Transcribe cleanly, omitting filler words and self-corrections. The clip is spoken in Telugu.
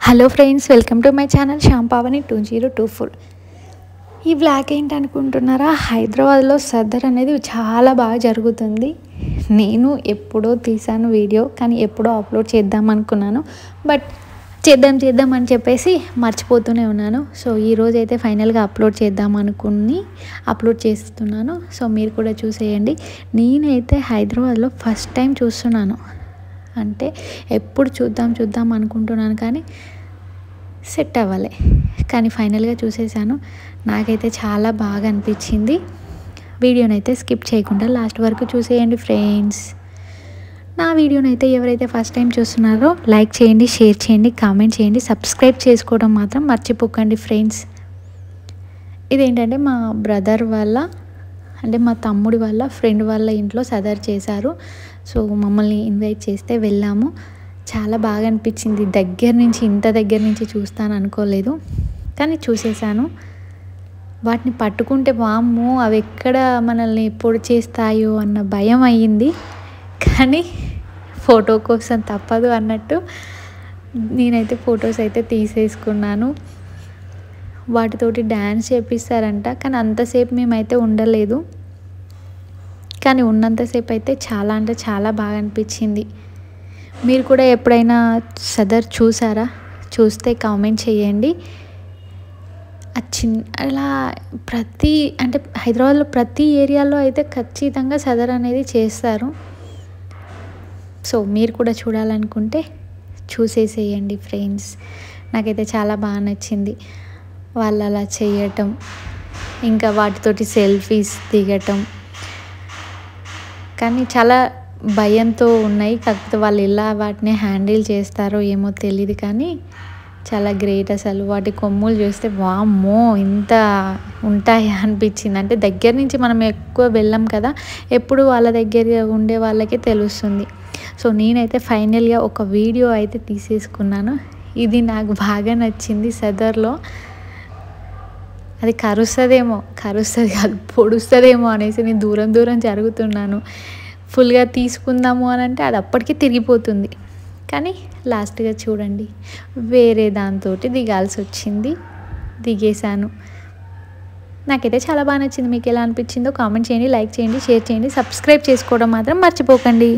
Hello friends, welcome to my channel Shyam Pavani 2024. ఈ వ్లాగ్ ఏంటనుకుంటున్నారా? హైదరాబాద్లో సదర్ అనేది చాలా బాగా జరుగుతుంది. నేను ఎప్పుడో తీసాను వీడియో, కానీ ఎప్పుడో అప్లోడ్ చేద్దాం అనుకున్నాను. బట్ చేద్దాం అని చెప్పేసి మర్చిపోతూనే ఉన్నాను. సో ఈరోజు అయితే ఫైనల్గా అప్లోడ్ చేద్దాం అనుకుని అప్లోడ్ చేస్తున్నాను. సో మీరు కూడా చూసేయండి. నేనైతే హైదరాబాద్లో ఫస్ట్ టైం చూస్తున్నాను. అంటే ఎప్పుడు చూద్దాం అనుకుంటున్నాను, కానీ సెట్ అవ్వాలి. కానీ ఫైనల్గా చూసేసాను. నాకైతే చాలా బాగా అనిపించింది. వీడియోనైతే స్కిప్ చేయకుండా లాస్ట్ వరకు చూసేయండి ఫ్రెండ్స్. నా వీడియోనైతే ఎవరైతే ఫస్ట్ టైం చూస్తున్నారో లైక్ చేయండి, షేర్ చేయండి, కామెంట్ చేయండి, సబ్స్క్రైబ్ చేసుకోవడం మాత్రం మర్చిపోకండి ఫ్రెండ్స్. ఇదేంటంటే మా బ్రదర్ వాళ్ళ, అంటే మా తమ్ముడి వాళ్ళ ఫ్రెండ్ వాళ్ళ ఇంట్లో సదర్ చేశారు. సో మమ్మల్ని ఇన్వైట్ చేస్తే వెళ్ళాము. చాలా బాగా అనిపించింది. ఇంత దగ్గర నుంచి చూస్తాను అనుకోలేదు, కానీ చూసేసాను. వాటిని పట్టుకుంటే వామ్మో అవి ఎక్కడ మనల్ని పొడి చేస్తాయో అన్న భయం అయ్యింది. కానీ ఫోటో కోసం తప్పదు అన్నట్టు నేనైతే ఫొటోస్ అయితే తీసేసుకున్నాను. వాటితోటి డ్యాన్స్ చేపిస్తారంట, కానీ అంతసేపు మేమైతే ఉండలేదు. కానీ ఉన్నంతసేపు అయితే చాలా అంటే చాలా బాగా అనిపించింది. మీరు కూడా ఎప్పుడైనా సదర్ చూసారా? చూస్తే కామెంట్ చేయండి. అలా అంటే హైదరాబాద్లో ప్రతి ఏరియాలో అయితే ఖచ్చితంగా సదర్ అనేది చేస్తారు. సో మీరు కూడా చూడాలనుకుంటే చూసేసేయండి ఫ్రెండ్స్. నాకైతే చాలా బాగా నచ్చింది వాళ్ళు అలా చేయటం, ఇంకా వాటితోటి సెల్ఫీస్ దిగటం. కానీ చాలా భయంతో ఉన్నాయి. కాకపోతే వాళ్ళు ఎలా వాటిని హ్యాండిల్ చేస్తారో ఏమో తెలియదు, కానీ చాలా గ్రేట్. అసలు వాటి కొమ్ములు చూస్తే వామ్మో ఇంత ఉంటాయి అనిపించింది. అంటే దగ్గర నుంచి మనం ఎక్కువ వెళ్ళాం కదా, ఎప్పుడు వాళ్ళ దగ్గర ఉండే వాళ్ళకే తెలుస్తుంది. సో నేనైతే ఫైనల్గా ఒక వీడియో అయితే తీసేసుకున్నాను. ఇది నాకు బాగా నచ్చింది. సదర్లో అది కరుస్తుంది కాదు, పొడుస్తుందేమో అనేసి నేను దూరం జరుగుతున్నాను. ఫుల్గా తీసుకుందాము అని అంటే అది అప్పటికే తిరిగిపోతుంది. కానీ లాస్ట్గా చూడండి, వేరే దాంతో దిగాల్సి వచ్చింది. దిగేశాను. నాకైతే చాలా బాగా నచ్చింది. మీకు ఎలా అనిపించిందో కామెంట్ చేయండి, లైక్ చేయండి, షేర్ చేయండి, సబ్స్క్రైబ్ చేసుకోవడం మాత్రం మర్చిపోకండి.